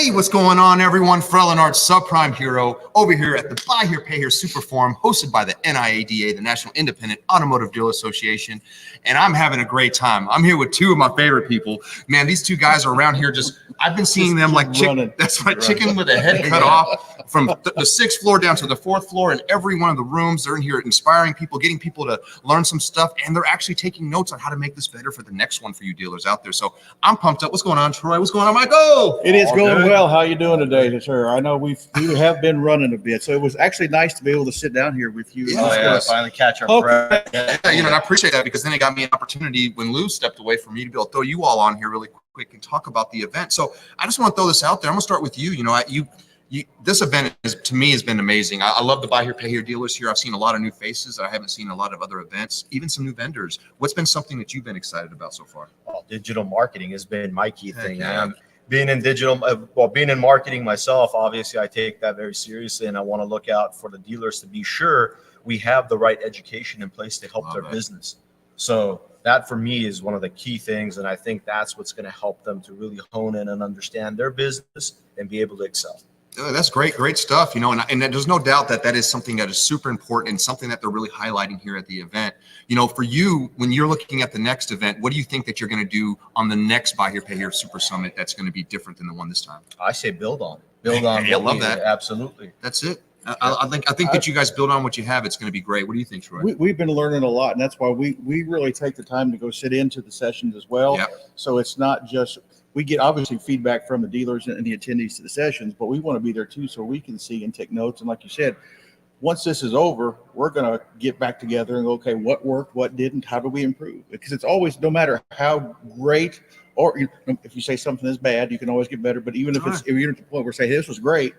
Hey, what's going on, everyone? Frellenard, subprime hero, over here at the Buy Here, Pay Here Super Forum, hosted by the NIADA, the National Independent Automotive Dealer Association, and I'm having a great time. I'm here with two of my favorite people. Man, these two guys are around here I've been seeing them like chicken. That's my chicken with a head cut off from the sixth floor down to the fourth floor, and every one of the rooms. They're in here inspiring people, getting people to learn some stuff, and they're actually taking notes on how to make this better for the next one for you dealers out there. So I'm pumped up. What's going on, Troy? What's going on, Michael? It is going well. How you doing today, sir? I know we have been running a bit, so it was actually nice to be able to sit down here with you. Finally catch our breath. Yeah, and I appreciate that, because then it got me an opportunity when Lou stepped away from me to be able to throw you all on here really quick and talk about the event. So I just want to throw this out there. I'm gonna start with you. This event to me has been amazing. I love the Buy Here, Pay Here dealers here. I've seen a lot of new faces that I haven't seen in a lot of other events, even some new vendors. What's been something that you've been excited about so far? Well, digital marketing has been my key thing. Yeah. Being in marketing myself, obviously I take that very seriously, and I want to look out for the dealers to be sure we have the right education in place to help their business. So that for me is one of the key things, and I think that's what's going to help them to really hone in and understand their business and be able to excel. That's great stuff, and there's no doubt that is something that is super important and something that they're really highlighting here at the event. For you, when you're looking at the next event, what do you think that you're going to do on the next Buy Here, Pay Here Super Summit that's going to be different than the one this time? I say build on it. I love that. Absolutely. That's it. I think that you guys build on what you have. It's going to be great. What do you think, Troy? We've been learning a lot, and that's why we really take the time to go sit into the sessions as well. Yep. So it's not just we get obviously feedback from the dealers and the attendees to the sessions, but we want to be there too so we can see and take notes. And like you said, once this is over, we're going to get back together and go, okay, what worked, what didn't, how do we improve? Because it's always, no matter how great, or if you say something is bad, you can always get better. But even if you're at the point where say, hey, this was great,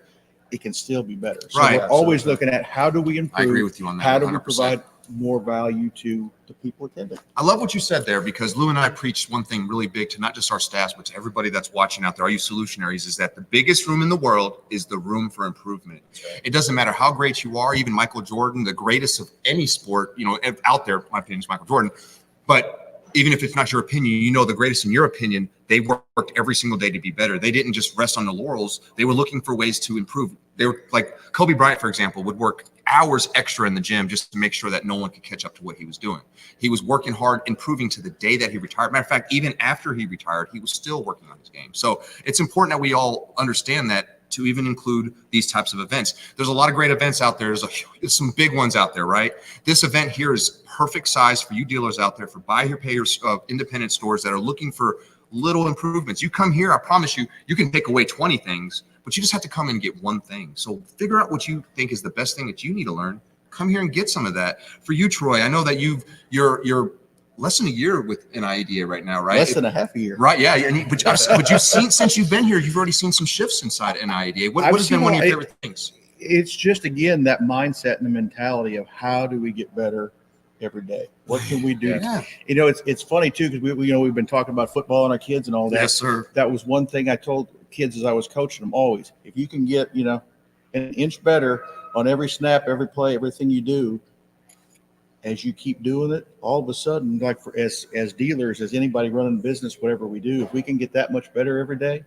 it can still be better. So we're always looking at how do we improve? I agree with you on that. How do 100%. we provide more value to the people attending? I love what you said there, because Lou and I preach one thing really big to not just our staffs, but to everybody that's watching out there, all you solutionaries, is that the biggest room in the world is the room for improvement. Right. It doesn't matter how great you are, even Michael Jordan, the greatest of any sport, out there, my opinion is Michael Jordan. But even if it's not your opinion, the greatest in your opinion, they worked every single day to be better. They didn't just rest on the laurels. They were looking for ways to improve. They were like Kobe Bryant, for example, would work hours extra in the gym just to make sure that no one could catch up to what he was doing. He was working hard, improving to the day that he retired. Matter of fact, even after he retired, he was still working on his game. So it's important that we all understand that, to even include these types of events. There's a lot of great events out there. There's some big ones out there, right? This event here is perfect size for you dealers out there, for Buy Here, Pay Here independent stores that are looking for little improvements. You come here, I promise you, you can take away 20 things, but you just have to come and get one thing. So figure out what you think is the best thing that you need to learn. Come here and get some of that. For you, Troy, I know that you're less than a year with NIADA right now, right? Less than a half a year. Right, yeah. But you've seen, since you've been here, you've already seen some shifts inside NIADA. What has been one of your favorite things? It's just, again, that mindset and the mentality of how do we get better every day? What can we do? Yeah. It's funny too, because we've been talking about football and our kids and all that. Yes, sir. That was one thing I told kids as I was coaching them always. If you can get, an inch better on every snap, every play, everything you do, as you keep doing it, all of a sudden, like as dealers, as anybody running a business, whatever we do, if we can get that much better every day,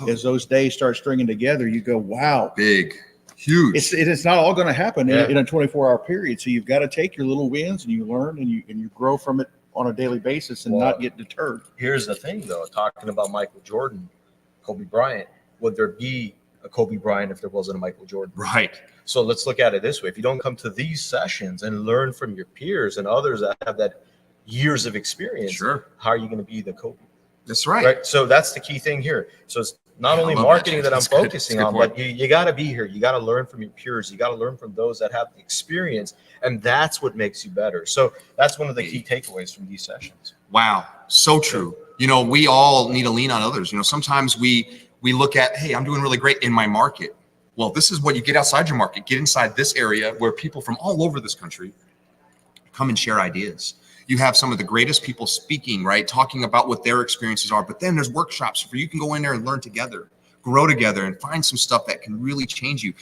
as those days start stringing together, you go, wow. Big. Huge. It's not all going to happen in a 24-hour period. So you've got to take your little wins and you learn and you grow from it on a daily basis and not get deterred. Here's the thing, though, talking about Michael Jordan, Kobe Bryant, would there be a Kobe Bryant if there wasn't a Michael Jordan? Right. So let's look at it this way. If you don't come to these sessions and learn from your peers and others that have that years of experience, sure, how are you going to be the Kobe? That's right. So that's the key thing here. So it's not only marketing that I'm focusing on, but you got to be here. You got to learn from your peers. You got to learn from those that have the experience, and that's what makes you better. So that's one of the key takeaways from these sessions. Wow. So true. We all need to lean on others. Sometimes we look at, hey, I'm doing really great in my market. Well, this is what you get outside your market. Get inside this area where people from all over this country come and share ideas. You have some of the greatest people speaking, right? Talking about what their experiences are. But then there's workshops where you can go in there and learn together, grow together, and find some stuff that can really change you.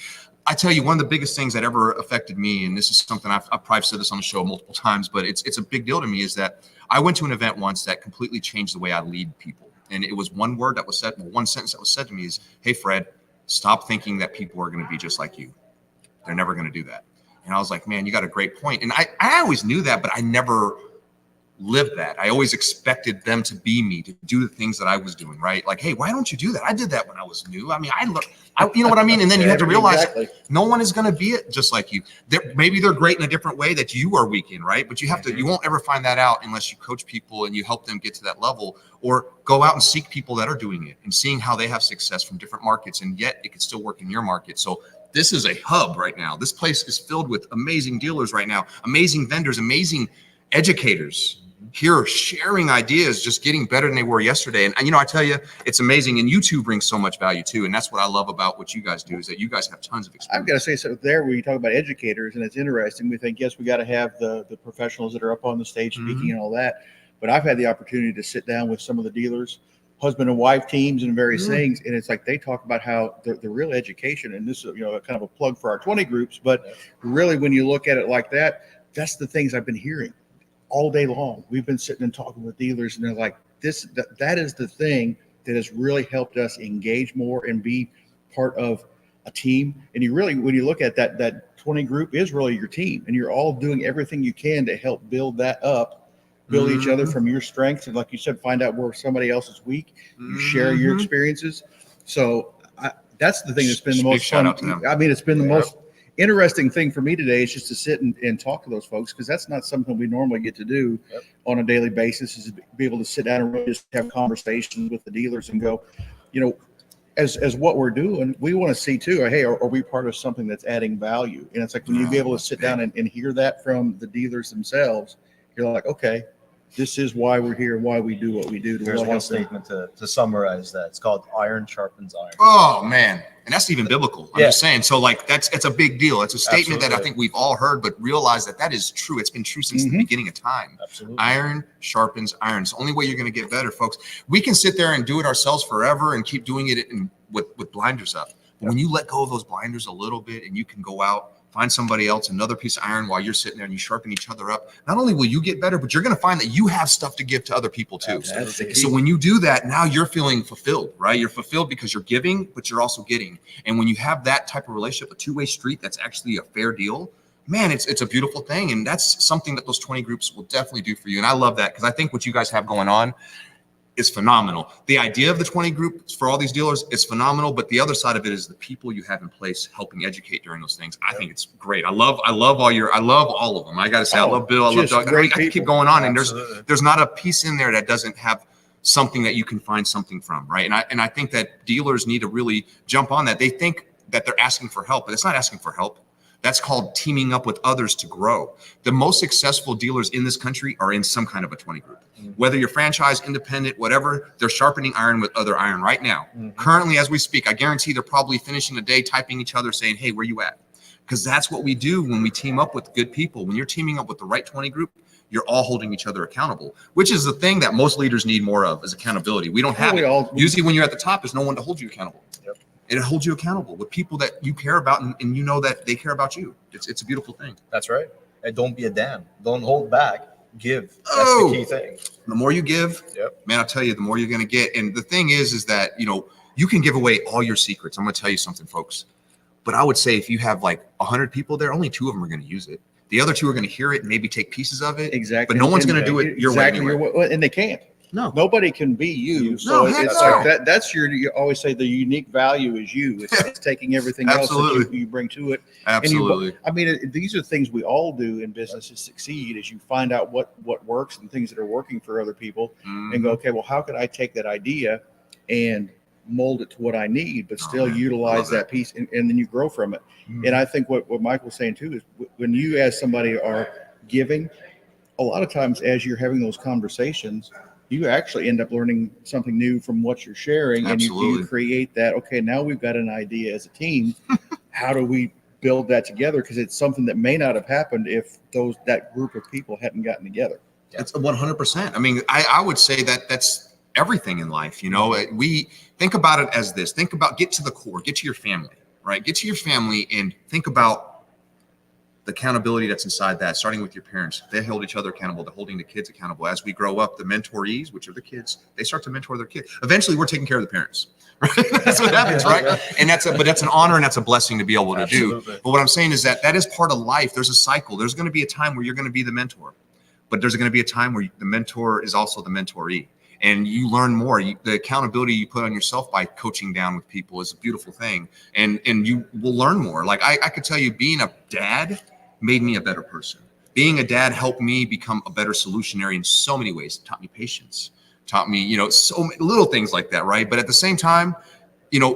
I tell you, one of the biggest things that ever affected me, and this is something I've probably said this on the show multiple times, but it's a big deal to me, is that I went to an event once that completely changed the way I lead people. And it was one word that was said, one sentence that was said to me is, hey, Fred, stop thinking that people are going to be just like you. They're never going to do that. And I was like, man, you got a great point. And I always knew that, but I never lived that. I always expected them to be me, to do the things that I was doing, right? Like, hey, why don't you do that? I did that when I was new. I mean, you know what I mean? And then you have to realize no one is going to be it just like you. Maybe they're great in a different way that you are weak in, right? But you have to, you won't ever find that out unless you coach people and you help them get to that level, or go out and seek people that are doing it and seeing how they have success from different markets, and yet it can still work in your market. So this is a hub right now. This place is filled with amazing dealers right now, amazing vendors, amazing educators here sharing ideas, just getting better than they were yesterday. And you know, I tell you, it's amazing. And you two bring so much value too. And that's what I love about what you guys do, is that you guys have tons of experience. I've got to say, so there, when you talk about educators, and it's interesting, we think, yes, we got to have the professionals that are up on the stage speaking and all that. But I've had the opportunity to sit down with some of the dealers, husband and wife teams, and various things. And it's like, they talk about how the real education, and this is, you know, kind of a plug for our 20 groups, but really, when you look at it like that, that's the things I've been hearing all day long. We've been sitting and talking with dealers, and they're like, that is the thing that has really helped us engage more and be part of a team. And you really, when you look at that 20 group is really your team, and you're all doing everything you can to help build that up, build each other from your strengths. And like you said, find out where somebody else is weak. You share your experiences. So that's the thing that's been the most fun. I mean, it's been the most interesting thing for me today is just to sit and talk to those folks, because that's not something we normally get to do on a daily basis, is to be able to sit down and really just have conversations with the dealers and go, you know, as what we're doing, we want to see too, hey, are we part of something that's adding value? And it's like, when you be able to sit down and hear that from the dealers themselves, you're like, okay, this is why we're here, why we do what we do. There's one statement to summarize that. It's called iron sharpens iron. Oh man. And that's even biblical. I'm just saying. So like, it's a big deal. It's a statement that I think we've all heard, but realize that is true. It's been true since the beginning of time. Absolutely. Iron sharpens iron. It's the only way you're going to get better, folks. We can sit there and do it ourselves forever and keep doing it with blinders up. But when you let go of those blinders a little bit, and you can go out, find somebody else, another piece of iron, while you're sitting there and you sharpen each other up, not only will you get better, but you're going to find that you have stuff to give to other people too. So when you do that, now you're feeling fulfilled, right? You're fulfilled because you're giving, but you're also getting. And when you have that type of relationship, a two-way street, that's actually a fair deal, man, it's a beautiful thing. And that's something that those 20 groups will definitely do for you. And I love that, because I think what you guys have going on is phenomenal. The idea of the 20 groups for all these dealers is phenomenal, but the other side of it is the people you have in place helping educate during those things. I think it's great. I love all of them. I got to say, I love Bill. I love Doug. I can keep going on. Absolutely. And there's not a piece in there that doesn't have something that you can find something from, right? And I think that dealers need to really jump on that. They think that they're asking for help, but it's not asking for help. That's called teaming up with others to grow. The most successful dealers in this country are in some kind of a 20 group. Whether you're franchise, independent, whatever, they're sharpening iron with other iron right now. Currently, as we speak, I guarantee they're probably finishing the day typing each other saying, hey, where you at? Because that's what we do when we team up with good people. When you're teaming up with the right 20 group, you're all holding each other accountable, which is the thing that most leaders need more of, is accountability. We don't have it. Usually when you're at the top, there's no one to hold you accountable. It holds you accountable with people that you care about, and you know that they care about you. It's a beautiful thing. That's right. And don't be a dam. Don't hold back. Give. That's the key thing. The more you give, man, I'll tell you, the more you're going to get. And the thing is that, you know, you can give away all your secrets. I'm going to tell you something, folks. But I would say if you have like 100 people there, only 2 of them are going to use it. The other 2 are going to hear it and maybe take pieces of it. Exactly. But no one's going to do it your way anyway. And they can't. No, nobody can be you. So it's like that. That's you always say the unique value is you. It's taking everything else that you bring to it. Absolutely. I mean, these are things we all do in business to succeed, is you find out what works and things that are working for other people and go, okay, well, how could I take that idea and mold it to what I need, but still utilize that piece, and then you grow from it. And I think what Michael's saying too is when you as somebody are giving, a lot of times as you're having those conversations, you actually end up learning something new from what you're sharing. And you create that, okay, now we've got an idea as a team. How do we build that together? Because it's something that may not have happened if that group of people hadn't gotten together. It's 100%. I mean, I would say that that's everything in life. You know, we think about it as this. Think about, get to the core, get to your family, right? Get to your family and think about the accountability that's inside that, starting with your parents, they hold each other accountable, they're holding the kids accountable. As we grow up, the mentorees, which are the kids, they start to mentor their kids. Eventually we're taking care of the parents, right? That's what happens, right? And that's an honor and that's a blessing to be able to Absolutely. do. But what I'm saying is that is part of life. There's a cycle. There's going to be a time where you're going to be the mentor, but there's going to be a time where the mentor is also the mentoree. And you learn more. The accountability you put on yourself by coaching down with people is a beautiful thing. And you will learn more. Like I could tell you, being a dad made me a better person. Being a dad helped me become a better solutionary in so many ways. It taught me patience, taught me, so many little things like that, right? But at the same time,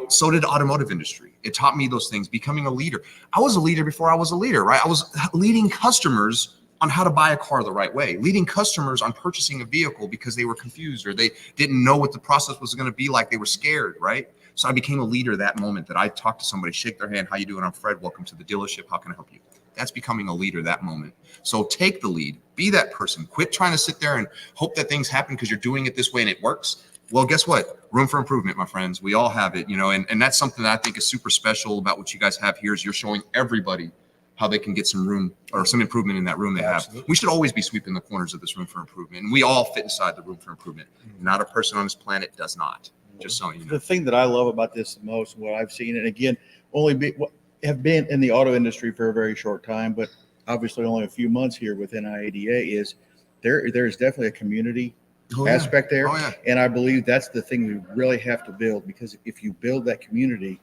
so did the automotive industry. It taught me those things, becoming a leader. I was a leader before I was a leader, right? I was leading customers on how to buy a car the right way, leading customers on purchasing a vehicle because they were confused or they didn't know what the process was going to be like. They were scared, right? So I became a leader that moment that I talked to somebody, shake their hand. How you doing? I'm Fred. Welcome to the dealership. How can I help you? That's becoming a leader that moment. So take the lead, be that person. Quit trying to sit there and hope that things happen because you're doing it this way and it works. Well, guess what? Room for improvement, my friends. We all have it, and that's something that I think is super special about what you guys have here is you're showing everybody how they can get some room or some improvement in that room they have. We should always be sweeping the corners of this room for improvement. And we all fit inside the room for improvement. Not a person on this planet does not. Just so you know. The thing that I love about this the most, what I've seen, and again, have been in the auto industry for a very short time, but obviously only a few months here with NIADA, is there's definitely a community aspect there. Oh, yeah. And I believe that's the thing we really have to build, because if you build that community,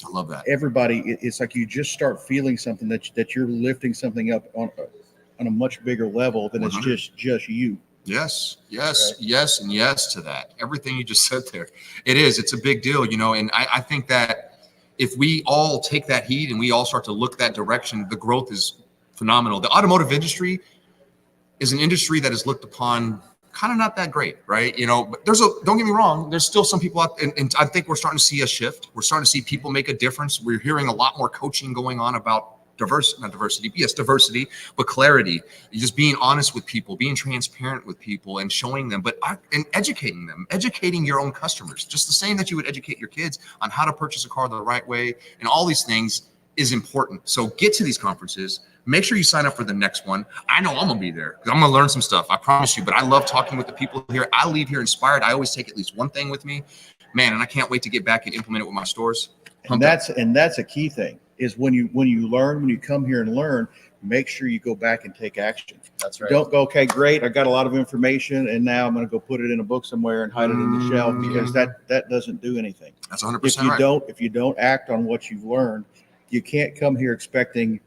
I love that. Everybody, it's like you just start feeling something that you're lifting something up on a much bigger level than 100. it's just you. Yes, Right. yes, and yes to that. Everything you just said there. It's a big deal, and I think that if we all take that heed and we all start to look that direction, the growth is phenomenal. The automotive industry is an industry that is looked upon kind of not that great, right? But don't get me wrong, there's still some people out, and I think we're starting to see a shift. We're starting to see people make a difference. We're hearing a lot more coaching going on about diversity, but clarity. Just being honest with people, being transparent with people and showing them, and educating them, educating your own customers, just the same that you would educate your kids on how to purchase a car the right way. And all these things is important. So get to these conferences. Make sure you sign up for the next one. I know I'm going to be there because I'm going to learn some stuff. I promise you. But I love talking with the people here. I leave here inspired. I always take at least one thing with me, man, and I can't wait to get back and implement it with my stores. And that's a key thing, is when you learn, when you come here and learn, make sure you go back and take action. That's right. Don't go, okay, great, I got a lot of information, and now I'm going to go put it in a book somewhere and hide it in the shelf, because that doesn't do anything. That's 100% right. If you don't act on what you've learned, you can't come here expecting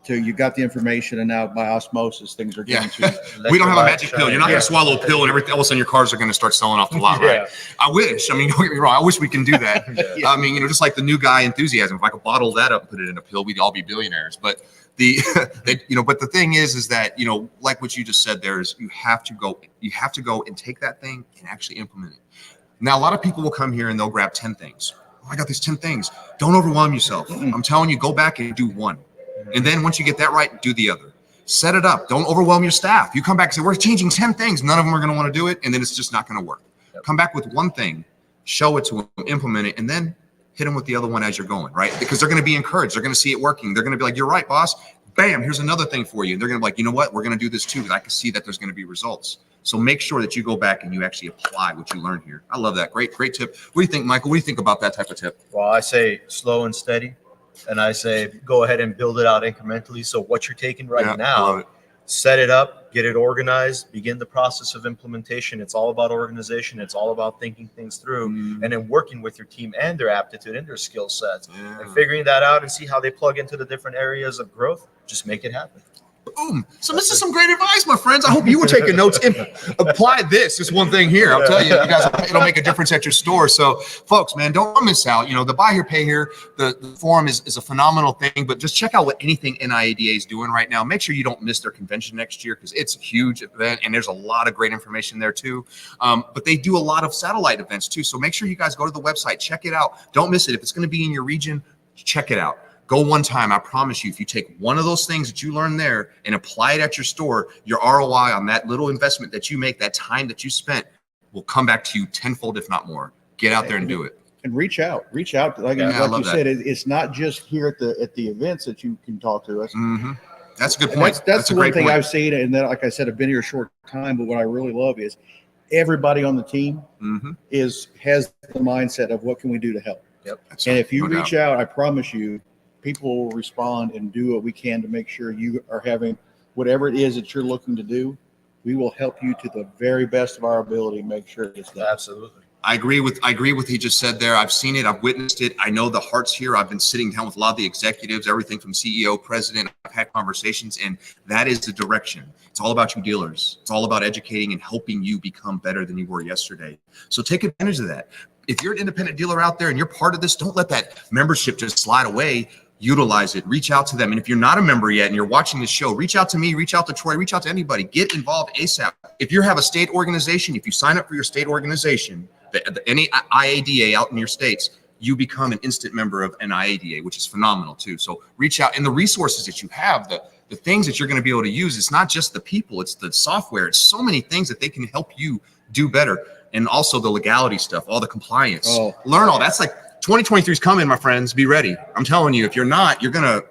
you got the information and now by osmosis things are going to. We don't have a magic pill. You're not going to swallow a pill and everything. All of a sudden your cars are going to start selling off the lot, right? I wish. Don't get me wrong. I wish we can do that. Just like the new guy enthusiasm. If I could bottle that up and put it in a pill, we'd all be billionaires. But but the thing is that, like what you just said, you have to go and take that thing and actually implement it. Now, a lot of people will come here and they'll grab 10 things. Oh, I got these 10 things. Don't overwhelm yourself. I'm telling you, go back and do one. And then once you get that right, do the other. Set it up. Don't overwhelm your staff. You come back and say, we're changing 10 things. None of them are going to want to do it. And then it's just not going to work. Yep. Come back with one thing, show it to them, implement it, and then hit them with the other one as you're going, right? Because they're going to be encouraged. They're going to see it working. They're going to be like, you're right, boss. Bam, here's another thing for you. And they're going to be like, you know what? We're going to do this too, because I can see that there's going to be results. So make sure that you go back and you actually apply what you learn here. I love that. Great tip. What do you think, Michael? What do you think about that type of tip? Well, I say slow and steady. And I say, go ahead and build it out incrementally. So what you're taking now, set it up, get it organized, begin the process of implementation. It's all about organization. It's all about thinking things through and then working with your team and their aptitude and their skill sets and figuring that out and see how they plug into the different areas of growth. Just make it happen. Boom. So this is some great advice, my friends. I hope you were taking notes and apply this one thing here. I'll tell you guys, it'll make a difference at your store. So folks, man, don't miss out. The buy here, pay here, the forum is a phenomenal thing, but just check out what anything NIADA is doing right now. Make sure you don't miss their convention next year, because it's a huge event and there's a lot of great information there too. But they do a lot of satellite events too. So make sure you guys go to the website, check it out. Don't miss it. If it's going to be in your region, check it out. Go one time. I promise you, if you take one of those things that you learn there and apply it at your store, your ROI on that little investment that you make, that time that you spent, will come back to you tenfold, if not more. Get out there and do it. And reach out. Like, Yeah, I like love you that. said, it's not just here at the events that you can talk to us. Mm-hmm. That's a good And point. that's a the one great thing point. I've seen, and then, like I said, I've been here a short time, but what I really love is everybody on the team Mm-hmm. has the mindset of what can we do to help. That's And right. if you No reach doubt. out, I promise you, people will respond and do what we can to make sure you are having whatever it is that you're looking to do. We will help you to the very best of our ability to make sure it gets done. Absolutely. I agree with what he just said there. I've seen it. I've witnessed it. I know the heart's here. I've been sitting down with a lot of the executives, everything from CEO, president. I've had conversations, and that is the direction. It's all about you dealers. It's all about educating and helping you become better than you were yesterday. So take advantage of that. If you're an independent dealer out there and you're part of this, don't let that membership just slide away. Utilize it. Reach out to them. And if you're not a member yet and you're watching this show, reach out to me, reach out to Troy, reach out to anybody. Get involved ASAP. If you have a state organization, if you sign up for your state organization, any NIADA out in your states, you become an instant member of NIADA, which is phenomenal too. So reach out, and the resources that you have, the things that you're going to be able to use, it's not just the people, it's the software. It's so many things that they can help you do better. And also the legality stuff, all the compliance. Oh. Learn all that's like 2023 is coming, my friends. Be ready. I'm telling you, if you're not, you're gonna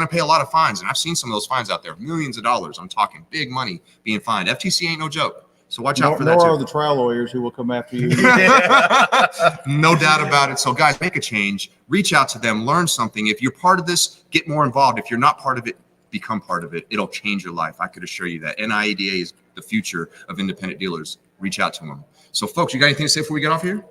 pay a lot of fines. And I've seen some of those fines out there, millions of dollars. I'm talking big money being fined. FTC ain't no joke. So watch out for that. Nor Too. are the trial lawyers who will come after you. No doubt about it. So guys, make a change. Reach out to them. Learn something. If you're part of this, get more involved. If you're not part of it, become part of it. It'll change your life. I could assure you that. NIADA is the future of independent dealers. Reach out to them. So folks, you got anything to say before we get off here?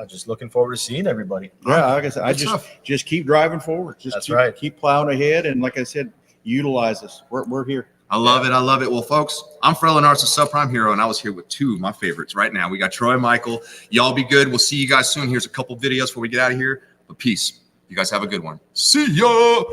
Just looking forward to seeing everybody. Yeah, like I said, Good just keep driving forward. That's right. Keep plowing ahead, and like I said, utilize us. We're here. I love it. I love it. Well, folks, I'm Fred Lenart's a subprime hero, and I was here with two of my favorites right now. We got Troy and Michael. Y'all be good. We'll see you guys soon. Here's a couple videos before we get out of here. But peace. You guys have a good one. See ya.